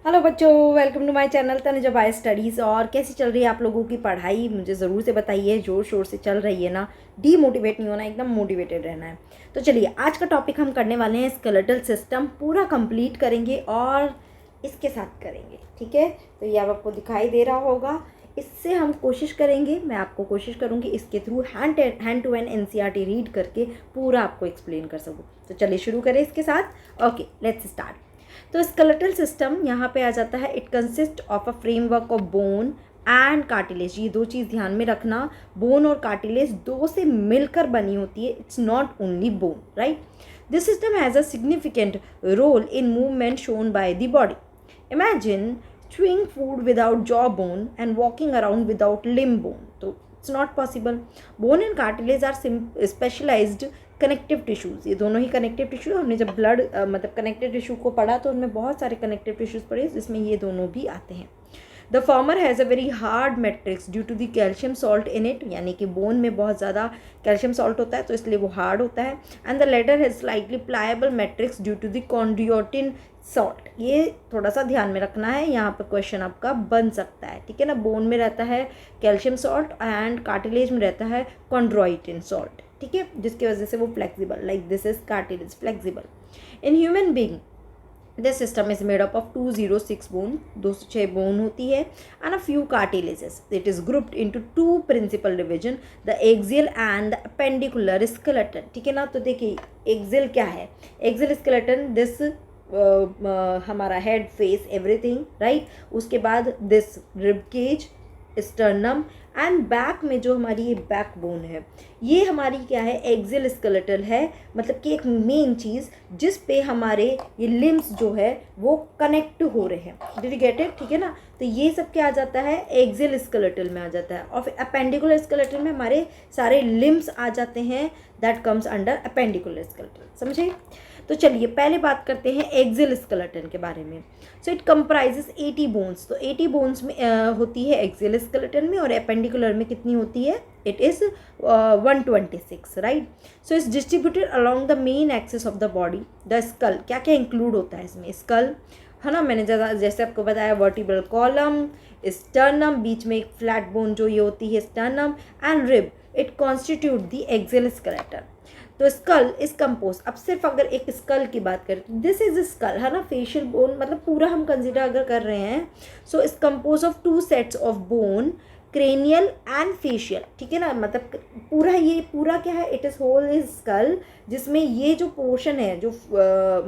Hello बच्चों, welcome to my channel Tanuja by studies. और कैसी चल रही है आप लोगों की पढ़ाई, मुझे ज़रूर से बताइए। ज़ोर शोर से चल रही है ना? डीमोटिवेट नहीं होना, एकदम मोटिवेटेड रहना है। तो चलिए, आज का टॉपिक हम करने वाले हैं स्केलेटल सिस्टम। पूरा कंप्लीट करेंगे और इसके साथ करेंगे, ठीक है। तो ये अब आपको दिखाई दे रहा होगा। इससे हम कोशिश करेंगे, मैं आपको कोशिश करूँगी इसके through hand to hand NCERT read करके पूरा आपको एक्सप्लेन कर सकूँ। तो चलिए शुरू करें इसके साथ। Okay, let's start. तो स्केलेटल सिस्टम यहाँ पे आ जाता है। It consist of a framework of bone and cartilage. ये दो चीज़ ध्यान में रखना, बोन और कार्टिलेज दो से मिलकर बनी होती है। It's not only bone, right. This system has a significant role in movement shown by the body. Imagine chewing food without jawbone and walking around without limb bone. तो it's not possible. Bone and cartilage are specialized connective tissues. ये दोनों ही connective tissue. हमने जब blood मतलब connective tissue को पढ़ा तो उनमें बहुत सारे कनेक्टिव टिश्यूज़ पढ़े जिसमें ये दोनों भी आते हैं। The former has a very hard matrix due to the calcium salt in it, यानी कि बोन में बहुत ज़्यादा कैल्शियम सॉल्ट होता है तो इसलिए वो हार्ड होता है। And the latter has slightly pliable matrix due to the chondroitin salt. ये थोड़ा सा ध्यान में रखना है, यहाँ पर क्वेश्चन आपका बन सकता है, ठीक है ना। बोन में रहता है कैल्शियम सॉल्ट एंड कार्टिलेज में रहता है कॉन्ड्रोइटिन सॉल्ट, ठीक है, जिसकी वजह से वो flexible, like this is cartilage flexible. In human being this system is made up of 206 bone, 206 bone होती है, and a few cartilages. It is grouped into two principal division, the axial and the appendicular skeleton, ठीक है ना। तो देखिए axial क्या है, axial skeleton this हमारा हेड फेस एवरीथिंग, राइट। उसके बाद this rib cage, sternum and back में जो हमारी ये बैक बोन है, ये हमारी क्या है, एक्सियल स्केलेटल है। मतलब कि एक मेन चीज़ जिस पे हमारे ये लिम्स जो है वो कनेक्ट हो रहे हैं। डिड यू गेट इट, ठीक है ना। तो ये सब क्या आ जाता है, एक्सियल स्केलेटल में आ जाता है। और अपेंडिकुलर स्केलेटल में हमारे सारे लिम्स आ जाते हैं, that comes under appendicular skeletal, समझे। तो चलिए पहले बात करते हैं एक्सियल स्केलेटन के बारे में। So it comprises 80 bones. तो 80 बोन्स में होती है एक्सियल स्केलेटन में, और अपेंडिकुलर में कितनी होती है, it is 126, right. So it's distributed along the main axis of the body. The skull, क्या क्या इंक्लूड होता है इसमें, स्कल है ना, मैंने जैसे आपको बताया, वर्टिब्रल कॉलम, स्टर्नम, बीच में एक फ्लैट बोन जो ये होती है sternum, and rib, it constitute the axial skeleton. तो स्कल इज कंपोज, अब सिर्फ अगर एक स्कल की बात करें तो दिस इज स्कल, है ना, फेशियल बोन, मतलब पूरा हम कंसिडर अगर कर रहे हैं। So is compose of two sets of bone, cranial and facial, ठीक है ना। मतलब पूरा ये पूरा क्या है, it is whole is skull, जिसमें ये जो पोर्शन है जो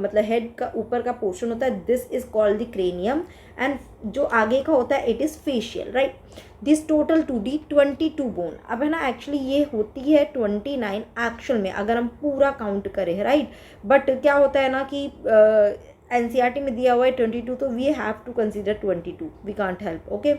मतलब हेड का ऊपर का पोर्शन होता है, this is called the cranium, and जो आगे का होता है it is facial, right. This total two D 22 bone. अब है ना, एक्चुअली ये होती है 29 एक्चुअल में अगर हम पूरा काउंट करें, राइट। बट क्या होता है ना कि एनसीईआरटी में दिया हुआ है 22, तो we have to consider 22, we can't help, okay.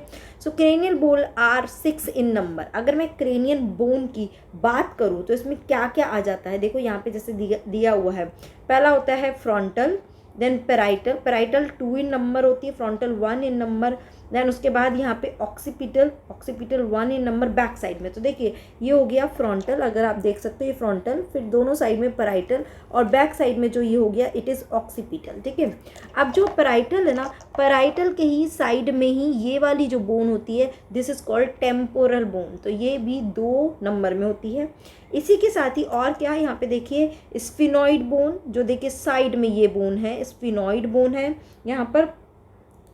So cranial bone are 6 in number. अगर मैं क्रेनियल बोन की बात करूँ तो इसमें क्या क्या आ जाता है, देखो यहाँ पे जैसे दिया हुआ है। पहला होता है frontal, then parietal, parietal 2 in number होती है, फ्रंटल 1 इन नंबर, देन उसके बाद यहाँ पे occipital, occipital 1 in number back side में। तो देखिए ये हो गया फ्रंटल, अगर आप देख सकते हो ये फ्रंटल, फिर दोनों साइड में पेराइटल, और बैक साइड में जो ये हो गया इट इज़ ऑक्सीपिटल, ठीक है। अब जो पेराइटल है ना, पेराइटल के ही साइड में ही ये वाली जो बोन होती है, this is called temporal bone, तो ये भी 2 नंबर में होती है। इसी के साथ ही और क्या है, यहाँ पे देखिए स्फिनॉइड बोन, जो देखिए साइड में ये बोन है, स्फिनॉइड बोन है, यहाँ पर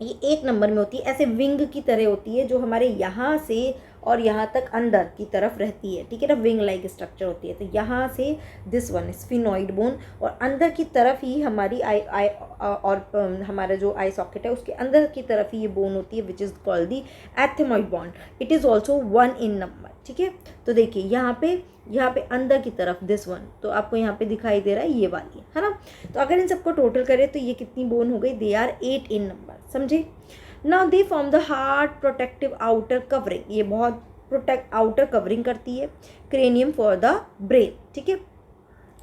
ये 1 नंबर में होती है, ऐसे विंग की तरह होती है जो हमारे यहाँ से और यहाँ तक अंदर की तरफ रहती है, ठीक है ना, विंग लाइक स्ट्रक्चर होती है। तो यहाँ से दिस वन स्फिनॉइड बोन, और अंदर की तरफ ही हमारी आई और हमारा जो आई सॉकेट है उसके अंदर की तरफ ही ये बोन होती है, which is called the ethmoid bone. It is also 1 in number, ठीक है। तो देखिए यहाँ पे अंदर की तरफ दिस वन, तो आपको यहाँ पे दिखाई दे रहा है ये वाली, है ना। तो अगर इन सबको टोटल करें तो ये कितनी बोन हो गई, दे आर 8 इन नंबर, समझे। Now they form the hard protective outer covering, ये बहुत प्रोटेक्ट आउटर कवरिंग करती है क्रेनियम फॉर द ब्रेन, ठीक है।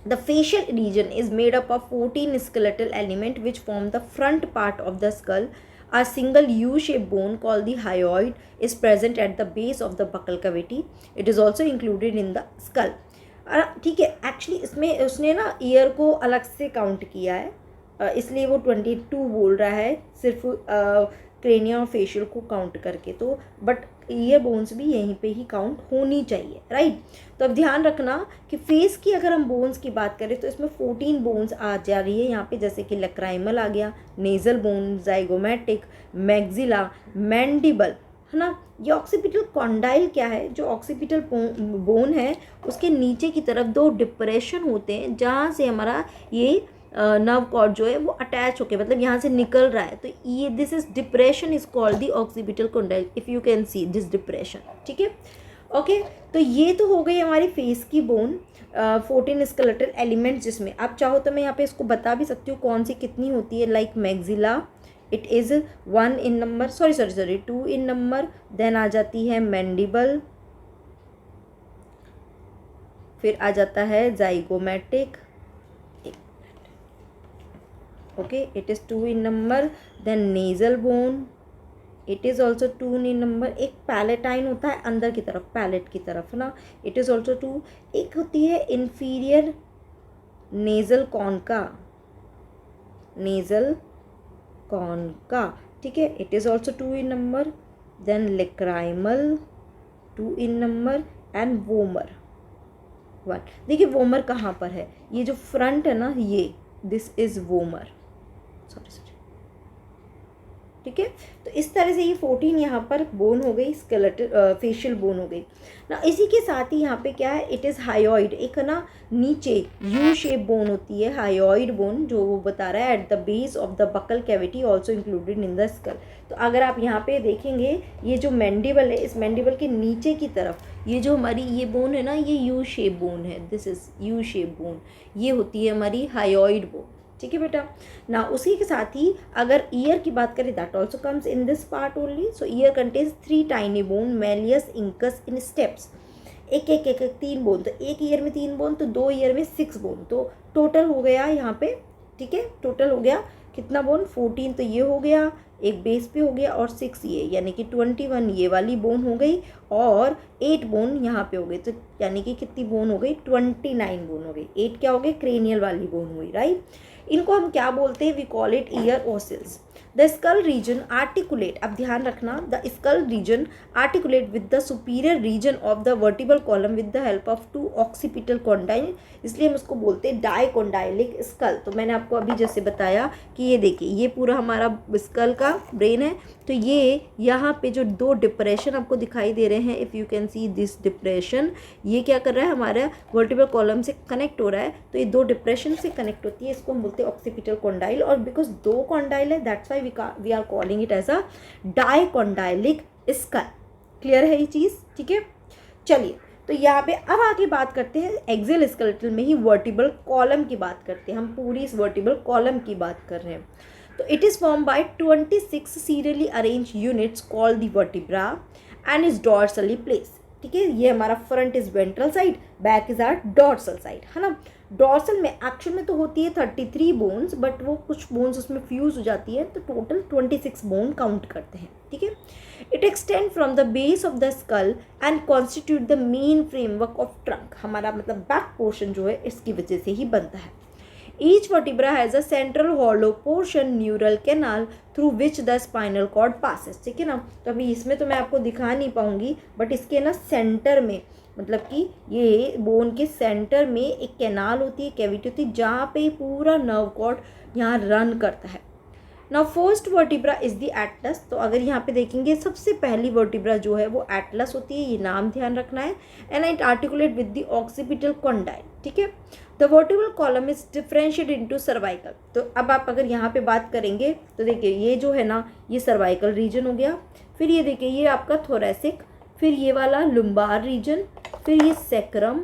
The facial region is made up of 14 skeletal elements which form the front part of the skull. A single U-shaped bone called the hyoid is present at the base of the buccal cavity. It is also included in the skull. ठीक है, actually इसमें उसने ना year को अलग से count किया है, इसलिए वो 22 बोल रहा है सिर्फ क्रेनिया और फेशियल को काउंट करके। तो बट ईयर बोन्स भी यहीं पे ही काउंट होनी चाहिए, राइट। तो अब ध्यान रखना कि फेस की अगर हम बोन्स की बात करें तो इसमें 14 बोन्स आ जा रही है यहाँ पे, जैसे कि लैक्राइमल आ गया, nasal bone, zygomatic, maxilla, mandible, है ना। ये ऑक्सीपिटल कॉन्डाइल क्या है, जो ऑक्सीपिटल बोन है उसके नीचे की तरफ 2 डिप्रेशन होते हैं जहाँ से हमारा ये नर्व कॉर्ड जो है वो अटैच होके मतलब यहाँ से निकल रहा है। तो ये this is depression is called the occipital condyle, if you can see this depression, ठीक है। ओके, तो ये तो हो गई हमारी फेस की बोन 14 स्केलेटल एलिमेंट, जिसमें आप चाहो तो मैं यहाँ पे इसको बता भी सकती हूँ कौन सी कितनी होती है। Like maxilla, it is 1 in number, sorry 2 in number. Then आ जाती है मैंडिबल, फिर आ जाता है zygomatic, okay, it is 2 in number. Then nasal bone, it is also 2 in number. एक पैलेटाइन होता है अंदर की तरफ, पैलेट की तरफ ना, इट इज़ ऑल्सो 2। एक होती है inferior nasal concha, nasal concha, ठीक है, it is also 2 in number. Then lacrimal 2 in number and vomer 1। देखिए वोमर कहाँ पर है, ये जो फ्रंट है ना, ये दिस इज़ वोमर, सॉरी, ठीक है। तो इस तरह से ये 14 यहाँ पर बोन हो गई, स्केलेटल फेशियल बोन हो गई ना। इसी के साथ ही यहाँ पे क्या है, इट इज़ हायोइड, एक ना नीचे यू शेप बोन होती है, हायोइड बोन, जो वो बता रहा है at the base of the buccal cavity also included in the skull. तो अगर आप यहाँ पे देखेंगे ये जो मैंडिबल है, इस मैंडिबल के नीचे की तरफ ये जो हमारी ये बोन है ना, ये यू शेप बोन है, this is U shape bone, ये होती है हमारी हायोइड बोन, ठीक है बेटा ना। उसी के साथ ही अगर ईयर की बात करें, that also comes in this part only. So year contains 3 tiny bone, malleus, incus in steps, एक 3 बोन। तो एक ईयर में 3 बोन, तो 2 ईयर में 6 बोन, तो टोटल हो गया यहाँ पे, ठीक है, टोटल हो गया कितना बोन, 14। तो ये हो गया, एक बेस पे हो गया, और 6 ये, यानी कि 21 ये वाली बोन हो गई, और 8 बोन यहाँ पे हो गई। तो यानी कि कितनी बोन हो गई, 29 बोन हो गई। 8 क्या हो गई, क्रेनियल वाली बोन हुई, राइट। इनको हम क्या बोलते हैं, we call it ear ossicles. The skull region articulate, अब ध्यान रखना, the skull region articulate with the superior region of the vertebral column with the help of 2 occipital condyle, इसलिए हम उसको बोलते हैं डाइकोंडाइलिक स्कल। तो मैंने आपको अभी जैसे बताया कि ये देखिए, ये पूरा हमारा स्कल का ब्रेन है, तो ये यहाँ पे जो 2 डिप्रेशन आपको दिखाई दे रहे हैं, if you can see this depression, ये क्या कर रहा है, हमारा वर्टिबल कॉलम से कनेक्ट हो रहा है। तो ये 2 डिप्रेशन से कनेक्ट होती है, इसको हम बोलते हैं ऑक्सीपिटल कॉन्डाइल। और बिकॉज 2 कॉन्डाइल है, that's why we are calling it as a dicondylic skull. Clear है ये चीज़, ठीक है। चलिए, तो यहाँ पे अब आगे बात करते हैं एक्सियल स्केलेटल में ही वर्टिबल कॉलम की बात करते हैं। हम पूरी इस वर्टिबल कॉलम की बात कर रहे हैं। तो it is form by 26 serially arrange units called the vertebra and is dorsally place, ठीक है। ये हमारा front is ventral side, back is or dorsal side, है ना। डॉर्सल में एक्चुअल में तो होती है 33 बोन्स, बट वो कुछ बोन्स उसमें फ्यूज हो जाती है, तो टोटल 26 बोन काउंट करते हैं, ठीक है। It extend from the base of the skull and constitute the main framework of trunk, हमारा मतलब बैक पोर्शन जो है इसकी वजह से ही बनता है। Each vertebra has a central hollow portion, neural canal through which the spinal cord passes, ठीक है ना। तो अभी इसमें तो मैं आपको दिखा नहीं पाऊंगी, बट इसके ना सेंटर में, मतलब कि ये बोन के सेंटर में एक कैनाल होती है, कैविटी होती है, जहाँ पे पूरा नर्व कॉर्ड यहाँ रन करता है। Now first vertebra is the Atlas. तो अगर यहाँ पे देखेंगे, सबसे पहली वर्टिब्रा जो है वो एटलस होती है, ये नाम ध्यान रखना है। And it articulate with the occipital condyle, ठीक है। The vertebral column is differentiated into cervical. तो अब आप अगर यहाँ पे बात करेंगे तो देखिए, ये जो है ना, ये सर्वाइकल रीजन हो गया, फिर ये देखिए ये आपका थोरेसिक, फिर ये वाला लुम्बार रीजन, फिर ये सेक्रम,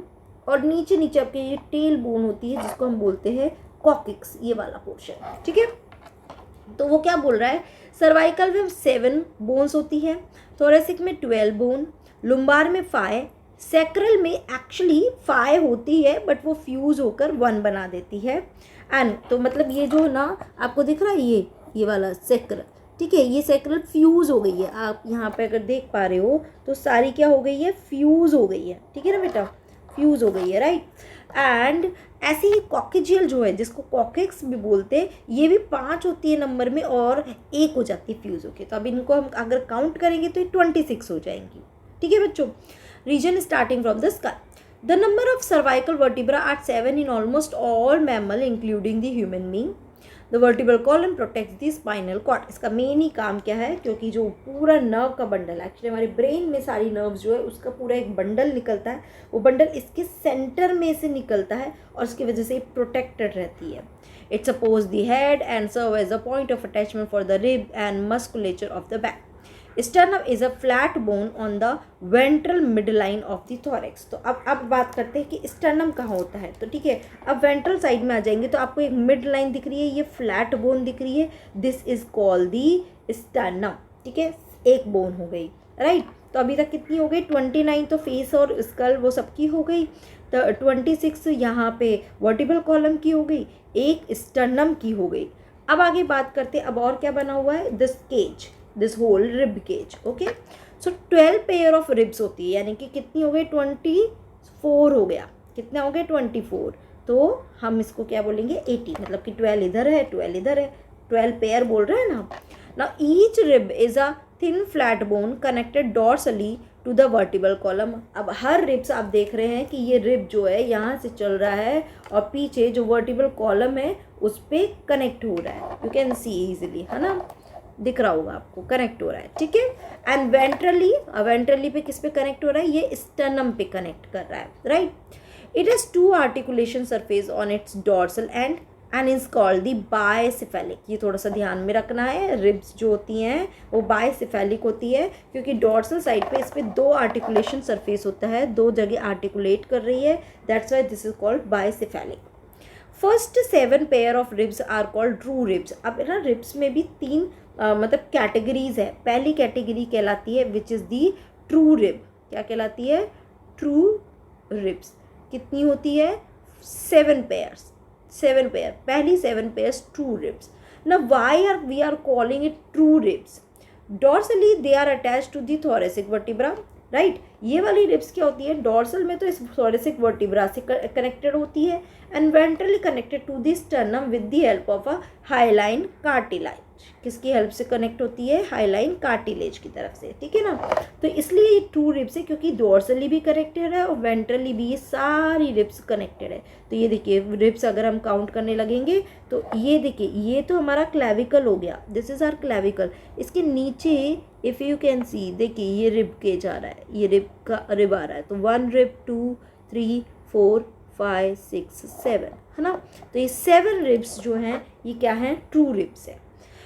और नीचे नीचे आपके ये टेल बोन होती है जिसको हम बोलते हैं कॉकिक्स, ये वाला पोर्शन, ठीक है। तो वो क्या बोल रहा है, सर्वाइकल में 7 बोन्स होती है, थोरेसिक में 12 बोन, लुम्बार में 5, सेक्रल में एक्चुअली 5 होती है, बट वो फ्यूज होकर 1 बना देती है। एंड तो मतलब ये जो ना आपको दिख रहा है, ये वाला सेक्रल, ठीक है, ये सेक्रल फ्यूज हो गई है। आप यहाँ पे अगर देख पा रहे हो तो सारी क्या हो गई है, फ्यूज हो गई है, ठीक है ना बेटा, फ्यूज़ हो गई है, राइट। एंड ऐसे ही कॉकेजियल जो है, जिसको कॉकेक्स भी बोलते हैं, ये भी 5 होती है नंबर में और 1 हो जाती है फ्यूज़ होके। तो अब इनको हम अगर काउंट करेंगे तो ये 26 हो जाएंगी, ठीक है बच्चों। Region starting from the skull. The number of cervical vertebrae are 7 in almost all mammal including the human being. The vertebral column protects the spinal cord. इसका मेन ही काम क्या है, क्योंकि जो पूरा नर्व का बंडल है, एक्चुअली हमारे ब्रेन में सारी नर्व्स जो है उसका पूरा एक बंडल निकलता है, वो बंडल इसके सेंटर में से निकलता है और उसकी वजह से प्रोटेक्टेड रहती है. It supports the head and serve as a point of attachment for the rib and musculature of the back. Sternum is a flat bone on the ventral midline of the thorax. तो अब बात करते हैं कि sternum कहाँ होता है. तो ठीक है, अब वेंट्रल साइड में आ जाएंगे तो आपको एक मिड लाइन दिख रही है, ये फ्लैट बोन दिख रही है, this is called the sternum. ठीक है, एक बोन हो गई, राइट. तो अभी तक कितनी हो गई, 29 तो फेस और स्कल वो सबकी हो गई, तो 26 यहाँ पे वर्टिब्रल कॉलम की हो गई, एक स्टर्नम की हो गई. अब आगे बात करते हैं, अब और क्या बना हुआ है, this cage, this whole rib cage. Okay, so 12 pair of ribs होती है, यानी कि कितनी हो गई, 24 हो गया. कितना हो गया, 24. तो हम इसको क्या बोलेंगे, 80, मतलब कि 12 इधर है, 12 इधर है, 12 पेयर बोल रहे हैं ना. ना each rib is a thin flat bone connected dorsally to the vertebral column. अब हर रिब्स आप देख रहे हैं कि ये रिब जो है यहाँ से चल रहा है और पीछे जो वर्टिब्रल कॉलम है उस पर कनेक्ट हो रहा है. यू कैन सी इजिली, है ना, दिख रहा होगा आपको, कनेक्ट हो रहा है. ठीक है, एंड वेंट्रली पे किस पे कनेक्ट हो रहा है, ये स्टर्नम पे कनेक्ट कर रहा है, right. It has 2 articulation surface on its dorsal end is called the bicephalic. ये थोड़ा सा ध्यान में रखना है, रिब्स जो होती हैं वो बायसेफेलिक होती है क्योंकि डॉर्सल साइड पे इस पे 2 आर्टिकुलेशन सरफेस होता है, 2 जगह आर्टिकुलेट कर रही है, that's why this is called bicephalic. First 7 pair of ribs are called true ribs. अब ना रिब्स में भी 3 मतलब कैटेगरीज है. पहली कैटेगरी कहलाती है which is the true rib. क्या कहलाती है, ट्रू रिब्स. कितनी होती है, 7 पेयर्स. 7 पेयर, पहली 7 पेयर्स ट्रू रिब्स. ना why are we are calling it true ribs, dorsally they are attach to the thoracic vertebra, right. ये वाली रिब्स क्या होती है, डॉर्सल में तो इस थोरेसिक वर्टिब्रा से कनेक्टेड होती है and ventrally connected to the sternum with the help of a hyaline cartilage. किसकी हेल्प से कनेक्ट होती है, हाईलाइन कार्टिलेज की तरफ से. ठीक है ना, तो इसलिए ये ट्रू रिब्स है क्योंकि डॉर्सली भी कनेक्टेड है और वेंट्रली भी, ये सारी रिब्स कनेक्टेड है. तो ये देखिए रिब्स अगर हम काउंट करने लगेंगे तो ये देखिए, ये तो हमारा क्लेविकल हो गया, दिस इज आवर क्लेविकल. इसके नीचे इफ़ यू कैन सी, देखिए ये रिब केज आ रहा है, ये रिब आ रहा है. तो 1 रिब, 2, 3, 4, 5, 6, 7, है ना. तो ये 7 रिब्स जो हैं ये क्या हैं, ट्रू रिब्स है.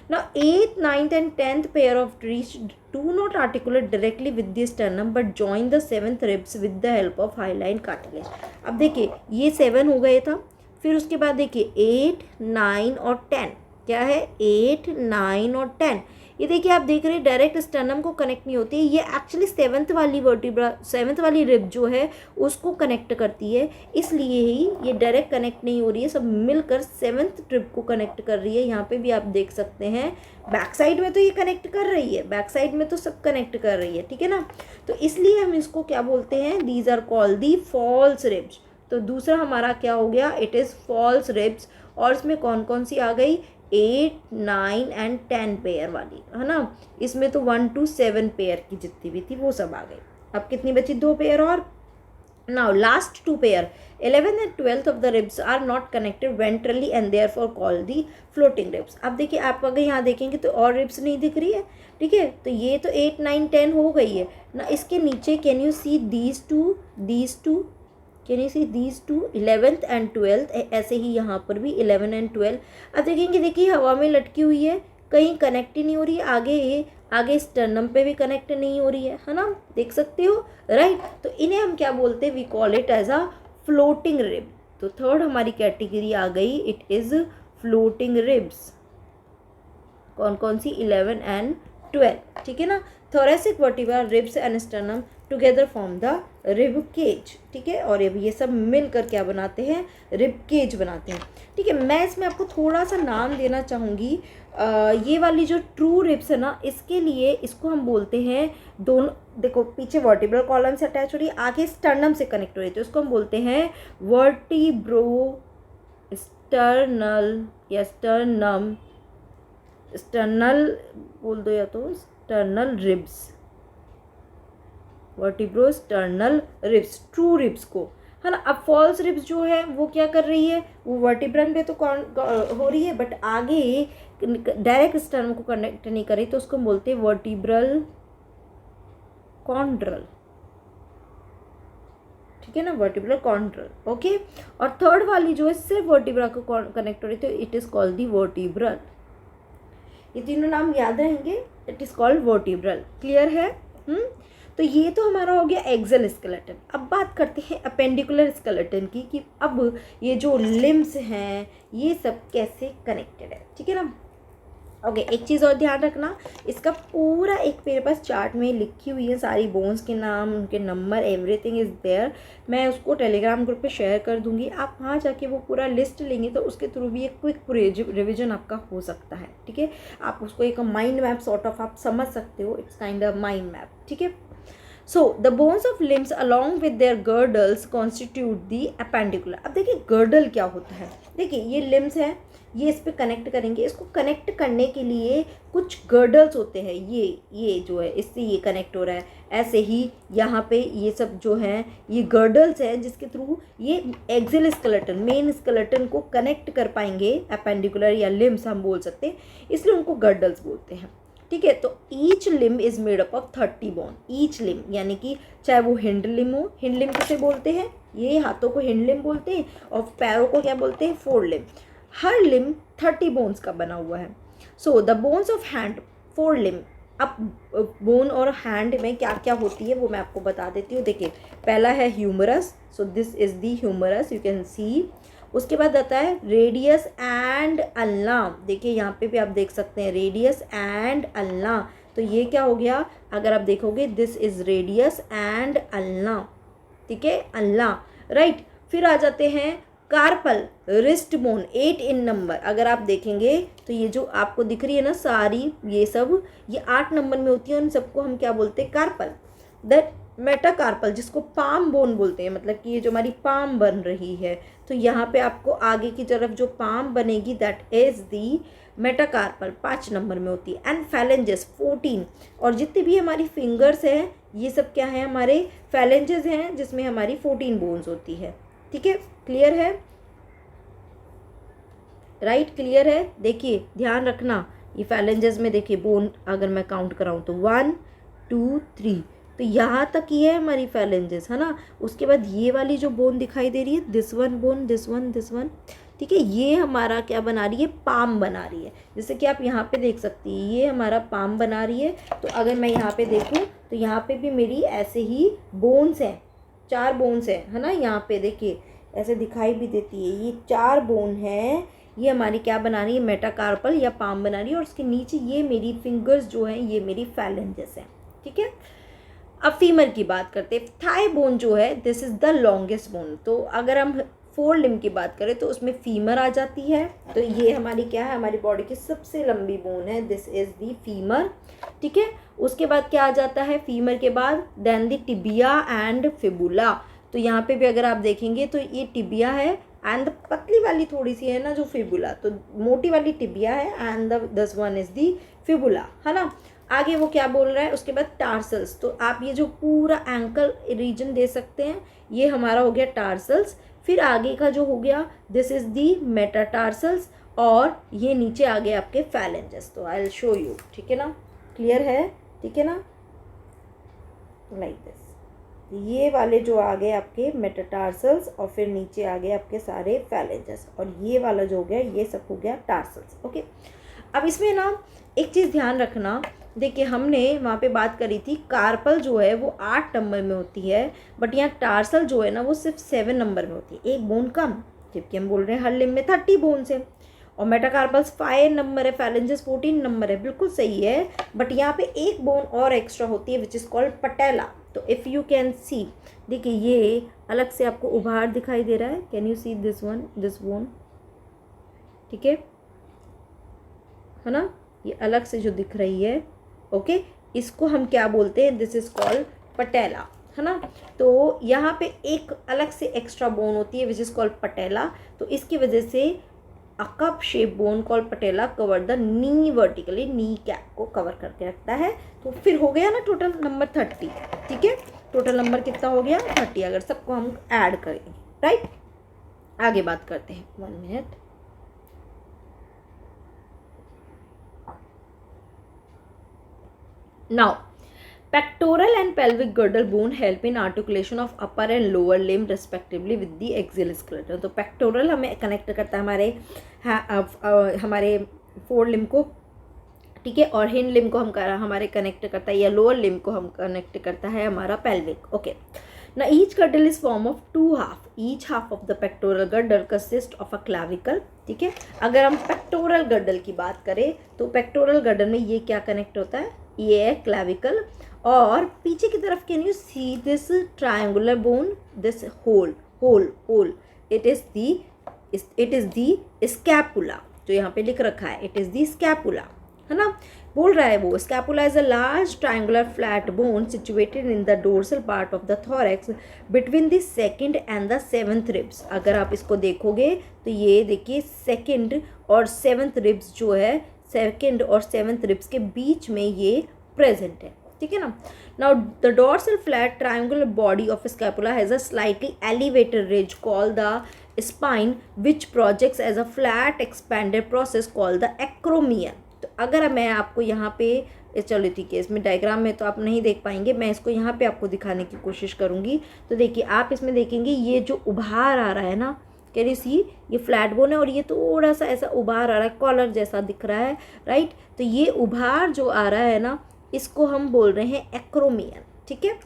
Now 8th, 9th and 10th pair of ribs do not articulate directly with the sternum but join the 7th ribs with the help of hyaline cartilage. अब देखिए ये 7 हो गए था, फिर उसके बाद देखिए 8, 9 और 10. क्या है, 8, 9 और 10. ये देखिए आप देख रहे हैं डायरेक्ट स्टर्नम को कनेक्ट नहीं होती है, ये एक्चुअली 7th वाली वर्टिब्रा, 7th वाली रिब जो है उसको कनेक्ट करती है, इसलिए ही ये डायरेक्ट कनेक्ट नहीं हो रही है, सब मिलकर 7th रिब को कनेक्ट कर रही है. यहाँ पे भी आप देख सकते हैं बैक साइड में तो ये कनेक्ट कर रही है, बैक साइड में तो सब कनेक्ट कर रही है. ठीक है ना, तो इसलिए हम इसको क्या बोलते हैं, these are called the false ribs. तो दूसरा हमारा क्या हो गया, इट इज़ फॉल्स रिब्स. और इसमें कौन कौन सी आ गई, 8, 9 एंड 10 पेयर वाली, है ना. इसमें तो 1 to 7 पेयर की जितनी भी थी वो सब आ गई. अब कितनी बची, 2 पेयर और. Now last 2 pair 11th and 12th of the ribs are not connected ventrally and therefore called the floating ribs. अब देखिए आप अगर यहाँ देखेंगे तो और रिब्स नहीं दिख रही है. ठीक है, तो ये तो 8, 9, 10 हो गई है ना. इसके नीचे can you see these two, can you see these 2, 11th and 12th. ऐसे ही यहाँ पर भी 11 and 12. अब देखेंगे, देखिए हवा में लटकी हुई है, कहीं कनेक्ट ही नहीं हो रही है, आगे स्टर्नम पे भी कनेक्ट नहीं हो रही है ना, देख सकते हो, राइट. तो इन्हें हम क्या बोलते हैं, we call it as a floating rib. तो थर्ड हमारी कैटेगरी आ गई, इट इज़ फ्लोटिंग रिब्स. कौन कौन सी, 11 and 12, ठीक है ना। Thoracic vertebra, ribs and sternum together form the rib cage, ठीक है। और ये सब मिलकर क्या बनाते हैं, रिब केज बनाते हैं, ठीक है। मैं इसमें आपको थोड़ा सा नाम देना चाहूँगी। ये वाली जो ट्रू रिब्स है ना, इसके लिए इसको हम बोलते हैं, दोनों देखो पीछे वर्टिब्रल कॉलम से अटैच हो रही है, आगे स्टर्नम से कनेक्ट हो रही है, तो इसको हम बोलते हैं वर्टिब्रो स्टर्नल या स्टर्नम, स्टर्नल बोल दो या तो sternal ribs, vertebro sternal ribs, true ribs को, है ना। अब फॉल्स रिब्स जो है वो क्या कर रही है, वो वर्टिब्रम पे तो हो रही है, बट आगे डायरेक्ट स्टर्नम को कनेक्ट नहीं कर रही, तो उसको बोलते हैं वर्टिब्रल कॉन्ड्रल, ठीक है ना, वर्टिब्रल कॉन्ड्रल, ओके। और थर्ड वाली जो है सिर्फ वर्टिब्रा को कनेक्ट हो रही है, तो it is called the vertebral. ये तीनों नाम याद रहेंगे, it is called vertebral, clear है। तो ये तो हमारा हो गया एक्सल स्केलेटन। अब बात करते हैं अपेंडिकुलर स्केलेटन की, कि अब ये जो लिम्स हैं ये सब कैसे कनेक्टेड है, ठीक है ना। ओके, एक चीज़ और ध्यान रखना, इसका पूरा एक मेरे पास चार्ट में लिखी हुई है, सारी बोन्स के नाम, उनके नंबर, एवरीथिंग इज़ देयर। मैं उसको टेलीग्राम ग्रुप पे शेयर कर दूंगी, आप वहाँ जाके वो पूरा लिस्ट लेंगे तो उसके थ्रू भी एक क्विक रिविजन आपका हो सकता है, ठीक है। आप उसको एक माइंड मैप सॉर्ट ऑफ आप समझ सकते हो, it's kind of mind map, ठीक है। So the bones of limbs along with their girdles constitute the appendicular। अब देखिए girdle क्या होता है, देखिए ये limbs है, ये इस पे कनेक्ट करेंगे, इसको कनेक्ट करने के लिए कुछ girdles होते हैं, ये जो है इससे ये कनेक्ट हो रहा है, ऐसे ही यहाँ पे ये सब जो हैं ये girdles हैं जिसके थ्रू ये एक्सियल स्केलेटन, मेन स्केलेटन को कनेक्ट कर पाएंगे, appendicular या limbs हम बोल सकते हैं, इसलिए उनको girdles बोलते हैं, ठीक है। तो each limb is made up of 30 bone, each limb यानी कि चाहे वो हिंड लिम्ब हो, हिंड लिम्ब किसे बोलते हैं, ये हाथों को हिंड लिम्ब बोलते हैं, और पैरों को क्या बोलते हैं, फोर लिम्ब। हर लिम्ब 30 बोन्स का बना हुआ है। So the bones of hand, four limb. अब बोन और हैंड में क्या क्या होती है वो मैं आपको बता देती हूँ। देखिए पहला है humerus, so this is the humerus, you can see. उसके बाद आता है रेडियस एंड अल्ना, देखिए यहाँ पे भी आप देख सकते हैं रेडियस एंड अल्ना, तो ये क्या हो गया, अगर आप देखोगे this is radius and ulna, ठीक है, अल्ना, राइट। फिर आ जाते हैं कार्पल, रिस्ट बोन, 8 इन नंबर। अगर आप देखेंगे तो ये जो आपको दिख रही है ना सारी, ये सब ये 8 नंबर में होती है, उन सबको हम क्या बोलते हैं, कार्पल। दैट मेटाकार्पल, जिसको पाम बोन बोलते हैं, मतलब कि ये जो हमारी पाम बन रही है, तो यहाँ पे आपको आगे की तरफ जो पाम बनेगी that is the metacarpal, 5 number में होती है। एंड फैलेंजेस 14, और जितनी भी हमारी फिंगर्स हैं ये सब क्या है, हमारे फैलेंजेस हैं जिसमें हमारी 14 बोन्स होती है, ठीक है, क्लियर है, राइट, क्लियर है। देखिए ध्यान रखना, ये फैलेंजेस में देखिए बोन अगर मैं काउंट कराऊँ तो 1 2 3, तो यहाँ तक ये है हमारी फैलेंजेस, है ना। उसके बाद ये वाली जो बोन दिखाई दे रही है, this one bone, this one, ठीक है, ये हमारा क्या बना रही है, पाम बना रही है। जैसे कि आप यहाँ पे देख सकती है, ये हमारा पाम बना रही है। तो अगर मैं यहाँ पे देखूँ तो यहाँ पे भी मेरी ऐसे ही बोन्स हैं, 4 बोन्स हैं, है ना। यहाँ पे देखिए ऐसे दिखाई भी देती है, ये 4 बोन है, ये हमारी क्या बना रही है, मेटाकार्पल या पाम बना रही है। और उसके नीचे ये मेरी फिंगर्स जो हैं ये मेरी फैलेंजेस हैं, ठीक है। अब फीमर की बात करते हैं, थाई बोन जो है this is the longest bone. तो अगर हम 4 लिम्ब की बात करें तो उसमें फीमर आ जाती है, तो ये हमारी क्या है, हमारी बॉडी की सबसे लंबी बोन है, दिस इज़ दी फीमर, ठीक है। उसके बाद क्या आ जाता है फीमर के बाद, then the tibia and fibula. तो यहाँ पे भी अगर आप देखेंगे तो ये टिबिया है एंड पतली वाली थोड़ी सी है ना जो फिबुला, तो मोटी वाली टिबिया है and this one is the fibula, है ना। आगे वो क्या बोल रहा है, उसके बाद टार्सल्स, तो आप ये जो पूरा एंकल रीजन दे सकते हैं, ये हमारा हो गया टार्सल्स। फिर आगे का जो हो गया दिस इज़ दी मेटाटार्सल्स, और ये नीचे आ गए आपके फैलेंजेस। तो आई विल शो यू, ठीक है ना, क्लियर है, ठीक है ना, लाइक दिस। ये वाले जो आ गए आपके मेटाटार्सल्स, और फिर नीचे आ गए आपके सारे फैलेंजेस, और ये वाला जो हो गया ये सब हो गया टार्सल्स, ओके। अब इसमें ना एक चीज़ ध्यान रखना, देखिए हमने वहाँ पे बात करी थी कार्पल जो है वो 8 नंबर में होती है, बट यहाँ टार्सल जो है ना वो सिर्फ 7 नंबर में होती है, एक बोन कम, जबकि हम बोल रहे हैं हर लिम्ब में 30 बोन्स हैं। और मेटाकार्पल्स 5 नंबर है, फेरेंजिस 14 नंबर है, बिल्कुल सही है। बट यहाँ पे एक बोन और एक्स्ट्रा होती है विच इज़ कॉल्ड पटेला। तो इफ़ यू कैन सी, देखिए ये अलग से आपको उभार दिखाई दे रहा है, can you C this one, this bone, ठीक है ना, ये अलग से जो दिख रही है, ओके, इसको हम क्या बोलते हैं, दिस इज कॉल्ड पटेला, है ना। तो यहाँ पे एक अलग से एक्स्ट्रा बोन होती है विच इज कॉल्ड पटेला। तो इसकी वजह से a cup shape bone called patella cover the knee vertically, knee cap को कवर करके रखता है। तो फिर हो गया ना टोटल नंबर 30, ठीक है, टोटल नंबर कितना हो गया 30, अगर सबको हम ऐड करेंगे, राइट। आगे बात करते हैं, 1 minute. Now, pectoral and pelvic girdle bone help in articulation of upper and lower limb respectively with the axial skeleton. तो pectoral हमें कनेक्ट करता है हमारे फोर लिम्ब को, ठीक है, और हिंड लिम्ब को हमारे कनेक्ट करता है, या लोअर लिम्ब को हम कनेक्ट करता है हमारा pelvic, okay. Now each girdle is form of two half. Each half of the pectoral girdle consists of a clavicle. ठीक है, अगर हम pectoral girdle की बात करें तो pectoral girdle में ये क्या कनेक्ट होता है, ये है clavicle, और पीछे की तरफ can you see this triangular bone, this hole, it is the scapula, जो यहाँ पे लिख रखा है, it is the scapula, है ना। बोल रहा है वो scapula is a large triangular flat bone situated in the dorsal part of the thorax between the second and the 7th ribs. अगर आप इसको देखोगे तो ये देखिए सेकंड और 7th रिब्स जो है, सेकंड और 7th रिब्स के बीच में ये प्रेजेंट है, ठीक है ना। Now the dorsal flat triangular body of scapula has a slightly elevated ridge called the spine which projects as a flat expanded process called the acromion. तो अगर मैं आपको यहाँ पे, चलो ठीक है, इसमें डायग्राम में तो आप नहीं देख पाएंगे, मैं इसको यहाँ पे आपको दिखाने की कोशिश करूँगी। तो देखिए आप इसमें देखेंगे ये जो उभार आ रहा है ना, कैन यू सी, ये फ्लैट बोन है और ये थोड़ा सा ऐसा उभार आ रहा है, कॉलर जैसा दिख रहा है, राइट। तो ये उभार जो आ रहा है ना, इसको हम बोल रहे हैं एक्रोमियन, ठीक है।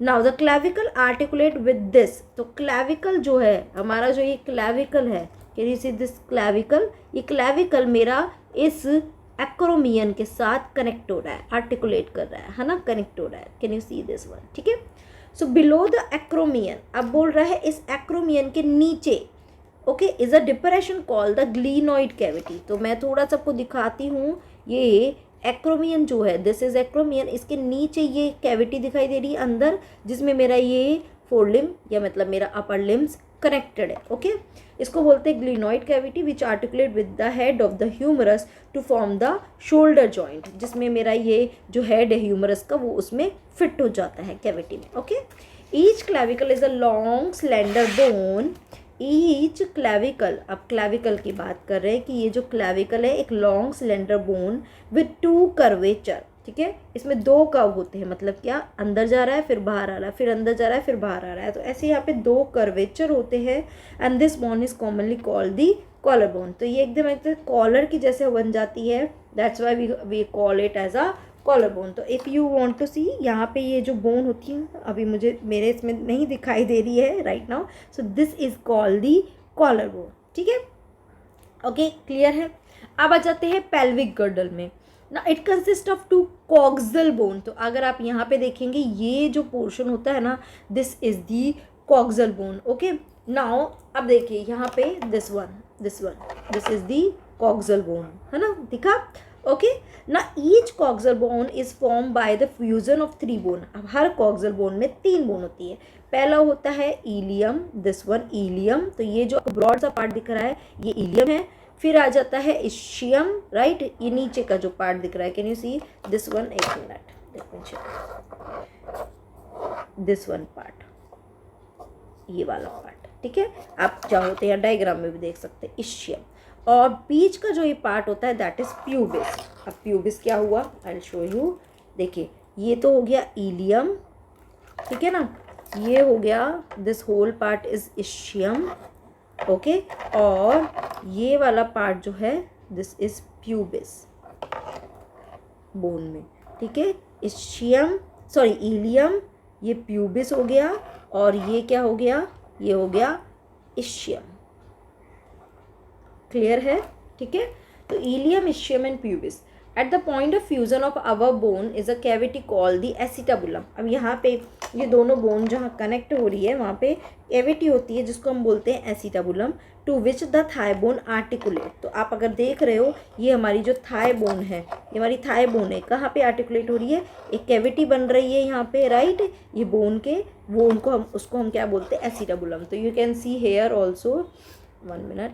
Now the clavicle articulate with this. तो क्लैविकल जो है हमारा, जो ये क्लैविकल है, can you see this clavicle, ये क्लैविकल मेरा इस एक्रोमियन के साथ कनेक्ट हो रहा है, आर्टिकुलेट कर रहा है ना, कनेक्ट हो रहा है, can you C this one, ठीक है। सो बिलो द एक्रोमियन, अब बोल रहा है इस एक्रोमियन के नीचे, okay, is a depression called the glenoid cavity. तो मैं थोड़ा सा आपको दिखाती हूँ, ये एक्रोमियन जो है, दिस इज एक्रोमियन, इसके नीचे ये कैविटी दिखाई दे रही है अंदर, जिसमें मेरा ये फोर लिम्ब या मतलब मेरा अपर लिम्स कनेक्टेड है, ओके। इसको बोलते हैं glenoid cavity which articulate with the head of the humerus to form the shoulder joint, जिसमें मेरा ये जो हेड है ह्यूमरस का वो उसमें फिट हो जाता है कैविटी में, okay. Each clavicle is a long slender bone, each clavicle, अब क्लैविकल की बात कर रहे हैं कि ये जो क्लैविकल है एक long slender bone with 2 curvature, ठीक है। इसमें 2 कर्व होते हैं, मतलब क्या, अंदर जा रहा है फिर बाहर आ रहा है, फिर अंदर जा रहा है फिर बाहर आ रहा है, तो ऐसे यहाँ पे 2 कर्वेचर होते हैं। And this bone is commonly called the collar bone. तो ये एकदम एक कॉलर की जैसे बन जाती है, that's why we call it as a collar bone. तो if you want to see, यहाँ पे ये जो बोन होती है अभी मुझे मेरे इसमें नहीं दिखाई दे रही है right now, so this is called the collar bone, ठीक है, ओके, क्लियर है। अब आ जाते हैं पेल्विक गर्डल में ना, it consist of 2 coxal bone. तो अगर आप यहाँ पे देखेंगे ये जो पोर्शन होता है ना, this is the coxal bone, okay. Now अब देखिए यहाँ पे this is the coxal bone, है ना, दिखा, ओके ना। Each coxal bone is form by the fusion of 3 bone. अब हर कॉक्सल बोन में 3 बोन होती है। पहला होता है इलियम, दिस वन इलियम, तो ये जो ब्रॉड सा पार्ट दिख रहा है ये इलियम है। फिर आ जाता है इशियम, राइट, ये नीचे का जो पार्ट दिख रहा है, can you C this one, एक मिनट, दिस वन पार्ट, ये वाला पार्ट, ठीक है। आप चाहो तो या डायग्राम में भी देख सकते हैं, इशियम। और बीच का जो ये पार्ट होता है दैट इज प्यूबिस। अब प्यूबिस क्या हुआ, आई विल शो यू। देखिए ये तो हो गया इलियम, ठीक है ना, ये हो गया, this whole part is ischium, okay, और ये वाला पार्ट जो है दिस इज प्यूबिस बोन में, ठीक है। इशियम, सॉरी इलियम, ये प्यूबिस हो गया, और ये क्या हो गया, ये हो गया इशियम, क्लियर है, ठीक है। तो ilium, ischium and pubis at the point of fusion of our bone is a cavity called the acetabulum. अब यहाँ पे ये दोनों बोन जहाँ कनेक्ट हो रही है वहाँ पे कैविटी होती है जिसको हम बोलते हैं acetabulum, to which the thigh bone articulate. तो आप अगर देख रहे हो ये हमारी जो थाई बोन है, ये हमारी थाई बोन है, कहाँ पे आर्टिकुलेट हो रही है, एक कैविटी बन रही है यहाँ पे, राइट। ये बोन को हम उसको हम क्या बोलते हैं, एसिटाबुलम। तो you can see here also, 1 minute,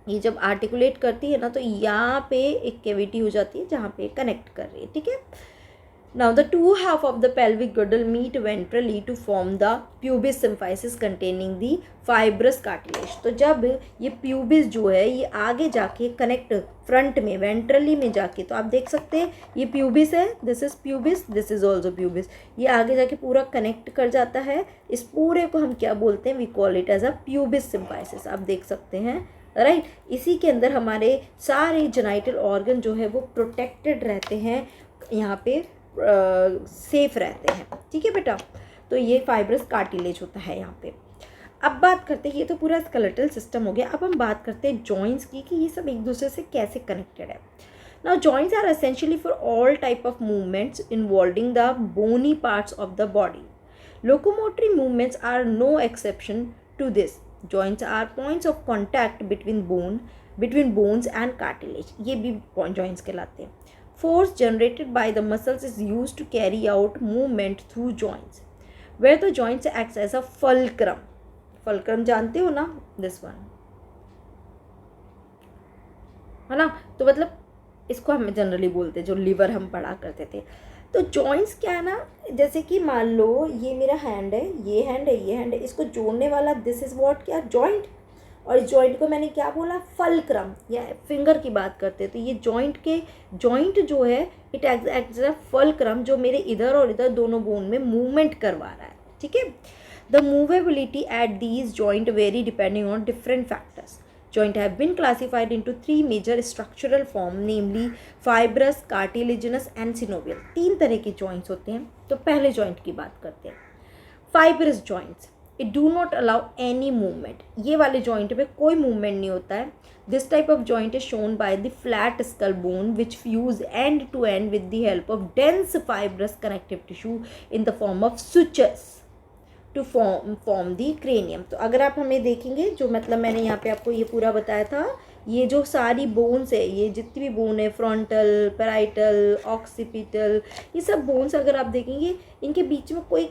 ये जब आर्टिकुलेट करती है ना तो यहाँ पे एक कैविटी हो जाती है जहाँ पे कनेक्ट कर रही है, ठीक है। Now the two half of the pelvic girdle meet ventrally to form the pubis symphysis containing the fibrous cartilage. तो जब ये प्यूबिस जो है ये आगे जाके कनेक्ट फ्रंट में वेंट्रली में जाके, तो आप देख सकते हैं ये प्यूबिस है, this is pubis, this is also pubis, ये आगे जाके पूरा कनेक्ट कर जाता है। इस पूरे को हम क्या बोलते हैं, we call it as a pubis symphysis, आप देख सकते हैं, राइट। इसी के अंदर हमारे सारे जेनाइटल ऑर्गन जो है वो प्रोटेक्टेड रहते हैं, यहाँ पे सेफ रहते हैं, ठीक है बेटा। तो ये फाइब्रस कार्टिलेज होता है यहाँ पे। अब बात करते हैं, ये तो पूरा स्केलेटल सिस्टम हो गया, अब हम बात करते हैं जॉइंट्स की कि ये सब एक दूसरे से कैसे कनेक्टेड है। Now joints are essentially for all type of movements involving the bony parts of the body. Locomotory movements are no exception to this. Joints are points of contact between bones and cartilage, ये भी joints कहलाते हैं। Force generated by the muscles is used to carry out movement through joints, where the joints acts as a fulcrum. fulcrum जानते हो ना, this one है ना। तो मतलब इसको हम जनरली बोलते हैं, जो लीवर हम पढ़ा करते थे। तो जॉइंट्स क्या है ना, जैसे कि मान लो ये मेरा हैंड है, ये हैंड है, ये हैंड है, इसको जोड़ने वाला दिस इज व्हाट, क्या, जॉइंट। और इस जॉइंट को मैंने क्या बोला, फलक्रम, या फिंगर की बात करते हैं। तो ये जॉइंट जो है it acts as a fulcrum, जो मेरे इधर और इधर दोनों बोन में मूवमेंट करवा रहा है, ठीक है। The movability at these joint very depending on different factors. Joint have been classified into 3 major structural form, namely fibrous, cartilaginous and synovial। 3 तरह के joints होते हैं। तो पहले joint की बात करते हैं, fibrous joints, it do not allow any movement। ये वाले joint में कोई movement नहीं होता है। This type of joint is shown by the flat skull bone which fuse end to end with the help of dense fibrous connective tissue in the form of sutures to form the cranium. तो अगर आप हमें देखेंगे, जो मतलब मैंने यहाँ पे आपको ये पूरा बताया था, ये जो सारी बोन्स है, ये जितनी भी बोन है, फ्रंटल, पैराइटल, ऑक्सीपिटल, ये सब बोन्स अगर आप देखेंगे इनके बीच में कोई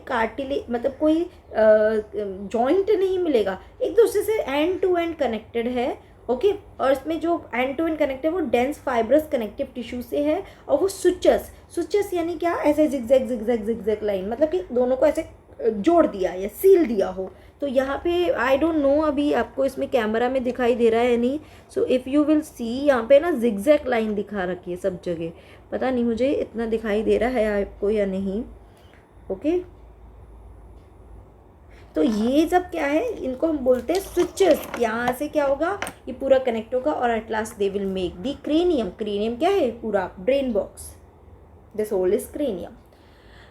मतलब कोई जॉइंट नहीं मिलेगा, एक दूसरे से एंड टू एंड कनेक्टेड है, ओके। और इसमें जो एंड टू एंड कनेक्ट है वो डेंस फाइब्रस कनेक्टिव टिश्यू से है, और वो सुचस यानी क्या, ऐसे जिगजैग लाइन, मतलब कि दोनों को ऐसे जोड़ दिया या सील दिया हो। तो यहाँ पे आई डोंट नो अभी आपको इसमें कैमरा में दिखाई दे रहा है नहीं, so if you will see यहाँ पे ना जिगजैग लाइन दिखा रखी है सब जगह, पता नहीं मुझे इतना दिखाई दे रहा है आपको या नहीं, ओके। तो ये सब क्या है, इनको हम बोलते हैं स्विचेस। यहाँ से क्या होगा, ये पूरा कनेक्ट होगा और at last they will make the cranium. Cranium क्या है, पूरा brain box, this whole is cranium.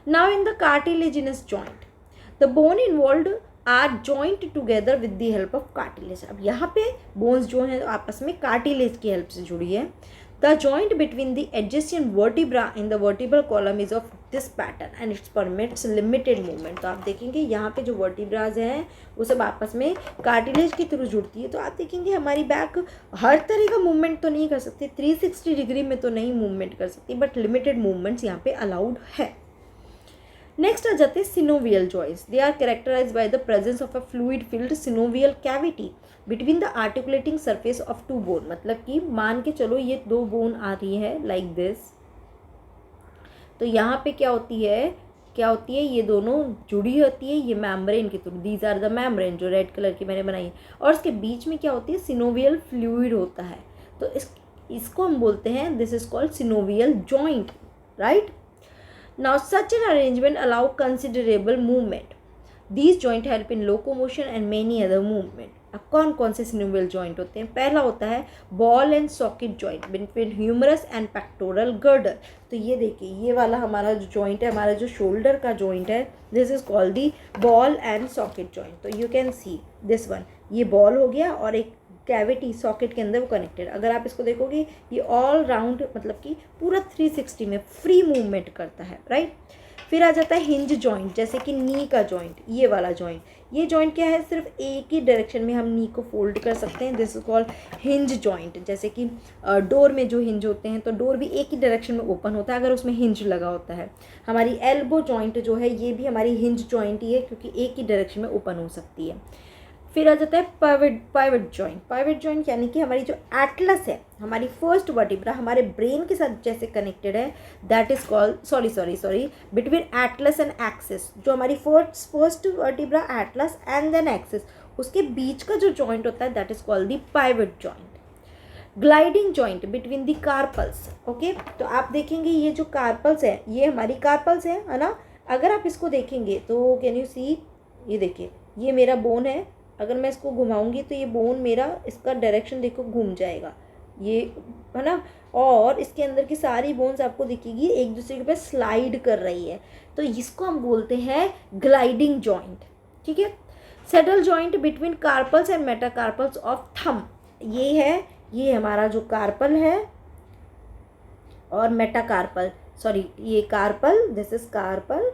Now in the cartilaginous joint the bone involved are joined together with the help of cartilage। अब यहाँ पे bones जो हैं आपस में कार्टिलेज की हेल्प से जुड़ी है। The joint between the adjacent vertebra in the vertebral column is of this pattern and it permits limited movement। तो आप देखेंगे यहाँ पे जो वर्टिब्राज हैं वो सब आपस में कार्टिलेज की थ्रू जुड़ती है। तो आप देखेंगे हमारी बैक हर तरह का मूवमेंट तो नहीं कर सकती, 360 डिग्री में तो नहीं मूवमेंट कर सकती, बट लिमिटेड मूवमेंट्स यहाँ पे अलाउड है। नेक्स्ट आ जाते हैं synovial joints. They are characterized by the presence of a fluid filled synovial cavity between the articulating surface of 2 bone. मतलब कि मान के चलो ये 2 बोन आ रही है लाइक दिस, तो यहाँ पे क्या होती है, ये दोनों जुड़ी होती है ये मेम्ब्रेन के through, these are the membrane जो रेड कलर की मैंने बनाई है, और इसके बीच में क्या होती है, सिनोवियल फ्लूइड होता है। तो इसको हम बोलते हैं, this is called synovial joint, right. Now such an arrangement allow considerable movement. These joint help in locomotion and many other movement। अब कौन कौन से सिनोवियल जॉइंट होते हैं, पहला होता है ball and socket joint between humerus and pectoral girder. तो ये देखिए ये वाला हमारा जो जॉइंट है, हमारा जो शोल्डर का जॉइंट है, this is called the ball and socket joint. तो you can see this one, ये बॉल हो गया और एक कैविटी सॉकेट के अंदर वो कनेक्टेड। अगर आप इसको देखोगे ये ऑल राउंड मतलब कि पूरा 360 में फ्री मूवमेंट करता है, राइट। फिर आ जाता है हिंज जॉइंट, जैसे कि नी का जॉइंट, ये वाला जॉइंट। ये जॉइंट क्या है, सिर्फ एक ही डायरेक्शन में हम नी को फोल्ड कर सकते हैं, this is called hinge joint. जैसे कि डोर में जो हिंज होते हैं तो डोर भी एक ही डायरेक्शन में ओपन होता है अगर उसमें हिंज लगा होता है। हमारी एल्बो जॉइंट जो है ये भी हमारी हिंज जॉइंट ही है क्योंकि एक ही डायरेक्शन में ओपन हो सकती है। फिर आ जाता है पाइवट जॉइंट। पाइवट जॉइंट यानी कि हमारी जो एटलस है, हमारी फर्स्ट वर्टिब्रा हमारे ब्रेन के साथ जैसे कनेक्टेड है, that is called sorry between atlas and axis. जो हमारी first vertebra atlas and then axis, उसके बीच का जो जॉइंट होता है that is called the pivot joint. Gliding joint between the carpals. Okay, तो आप देखेंगे ये जो कार्पल्स है ये हमारी कार्पल्स है ना। अगर आप इसको देखेंगे तो कैन यू सी, ये देखिए ये मेरा बोन है, अगर मैं इसको घुमाऊंगी तो ये बोन मेरा, इसका डायरेक्शन देखो घूम जाएगा, ये है ना। और इसके अंदर की सारी बोन्स आपको दिखेगी एक दूसरे के ऊपर स्लाइड कर रही है, तो इसको हम बोलते हैं ग्लाइडिंग जॉइंट, ठीक है। Saddle joint between carpals and metacarpals of thumb. ये है, ये हमारा जो कार्पल है और मेटाकार्पल, सॉरी ये carpal, this is carpal,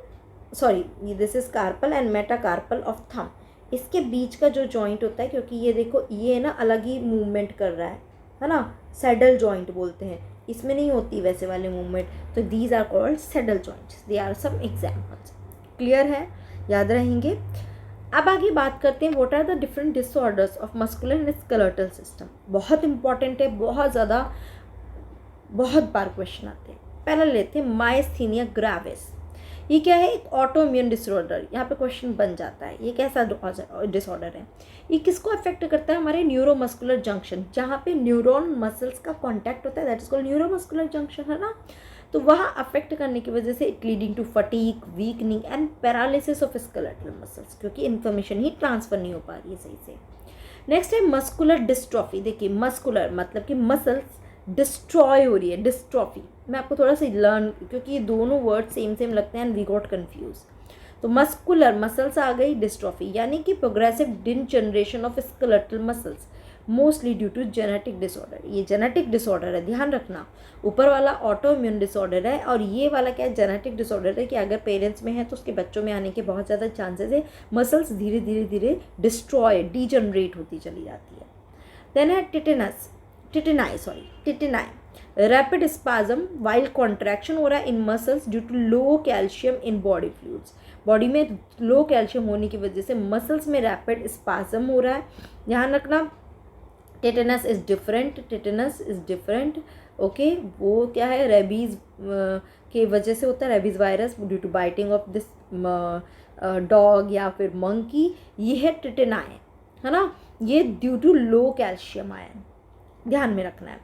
sorry this is carpal and metacarpal of thumb. इसके बीच का जो जॉइंट होता है, क्योंकि ये देखो ये ना अलग ही मूवमेंट कर रहा है ना, सैडल जॉइंट बोलते हैं, इसमें नहीं होती वैसे वाले मूवमेंट, तो these are called saddle joints. They are some examples. Clear है, याद रहेंगे। अब आगे बात करते हैं what are the different disorders of muscular and skeletal system. बहुत इंपॉर्टेंट है, बहुत ज़्यादा, बहुत बार क्वेश्चन आते हैं। पहला लेते हैं मायस्थीनिया ग्रेविस। ये क्या है, एक ऑटो इम्यून डिसऑर्डर। यहाँ पे क्वेश्चन बन जाता है ये कैसा डिसऑर्डर है। ये किसको अफेक्ट करता है, हमारे न्यूरोमस्कुलर जंक्शन, जहाँ पे न्यूरॉन मसल्स का कांटेक्ट होता है, that is called neuromuscular junction, है ना। तो वहाँ अफेक्ट करने की वजह से it leading to fatigue, weakening and paralysis of skeletal muscles, क्योंकि इन्फॉर्मेशन ही ट्रांसफर नहीं हो पा रही है सही से। नेक्स्ट है मस्कुलर डिस्ट्रॉफी। देखिए मस्कुलर मतलब कि मसल्स डिस्ट्रॉय हो रही है, डिस्ट्रॉफी। मैं आपको थोड़ा सा लर्न, क्योंकि ये दोनों वर्ड सेम लगते हैं एंड वी गॉट कंफ्यूज। तो मस्कुलर मसल्स आ गई, डिस्ट्रॉफी यानी कि progressive degeneration of skeletal muscles, mostly due to genetic disorder. ये जेनेटिक डिसऑर्डर है, ध्यान रखना। ऊपर वाला ऑटो इम्यून डिसऑर्डर है और ये वाला क्या है, जेनेटिक डिसऑर्डर है कि अगर पेरेंट्स में है तो उसके बच्चों में आने के बहुत ज़्यादा चांसेस है। मसल्स धीरे धीरे डिस्ट्रॉय, डीजनरेट होती चली जाती है। देन है tetany, rapid spasm while contraction हो रहा है in muscles due to low calcium in body fluids. Body में लो कैल्शियम होने की वजह से मसल्स में रैपिड स्पाज्म हो रहा है, ध्यान रखना। Tetanus is different, okay. वो क्या है, रेबीज़ के वजह से होता है, rabies virus due to biting of this dog या फिर मंकी। ये है टिटेनाई, है ना, ये due to low calcium ion, ध्यान में रखना है।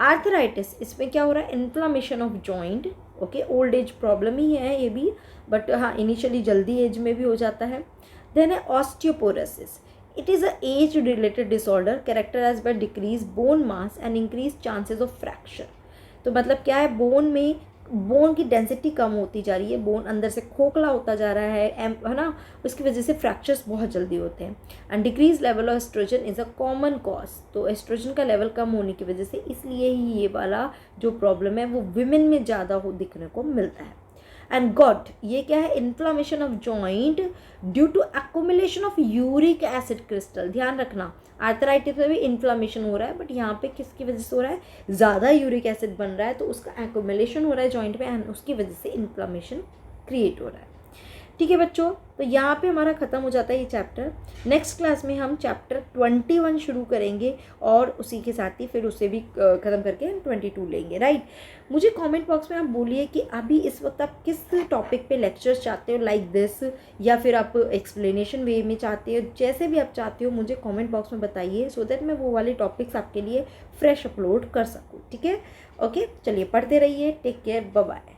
आर्थराइटिस, इसमें क्या हो रहा है, inflammation of joint, okay. Old age problem ही है ये भी, बट हाँ इनिशियली जल्दी एज में भी हो जाता है। देन है osteoporosis, it is a age related disorder characterized by decrease bone mass and increase chances of fracture. तो मतलब क्या है, बोन की डेंसिटी कम होती जा रही है, बोन अंदर से खोखला होता जा रहा है ना, उसकी वजह से फ्रैक्चर्स बहुत जल्दी होते हैं। And decrease level of oestrogen is a common cause. तो एस्ट्रोजन का लेवल कम होने की वजह से इसलिए ही ये वाला जो प्रॉब्लम है वो विमेन में ज़्यादा दिखने को मिलता है। एंड गॉट, ये क्या है, inflammation of joint due to accumulation of uric acid crystal. ध्यान रखना, आर्थराइटिस में भी इन्फ्लामेशन हो रहा है, बट यहाँ पे किसकी वजह से हो रहा है, ज़्यादा यूरिक एसिड बन रहा है तो उसका एक्युमुलेशन हो रहा है जॉइंट में एंड उसकी वजह से इन्फ्लामेशन क्रिएट हो रहा है। ठीक है बच्चों, तो यहाँ पे हमारा ख़त्म हो जाता है ये चैप्टर। नेक्स्ट क्लास में हम चैप्टर 21 शुरू करेंगे और उसी के साथ ही फिर उसे भी ख़त्म करके 22 लेंगे, राइट। मुझे कमेंट बॉक्स में आप बोलिए कि अभी इस वक्त आप किस टॉपिक पे लेक्चर्स चाहते हो, लाइक दिस, या फिर आप एक्सप्लेनेशन वे में चाहते हो, जैसे भी आप चाहते हो मुझे कमेंट बॉक्स में बताइए, सो दैट मैं वो वाले टॉपिक्स आपके लिए फ्रेश अपलोड कर सकूँ, ठीक है। ओके, चलिए पढ़ते रहिए, टेक केयर, बाय बाय।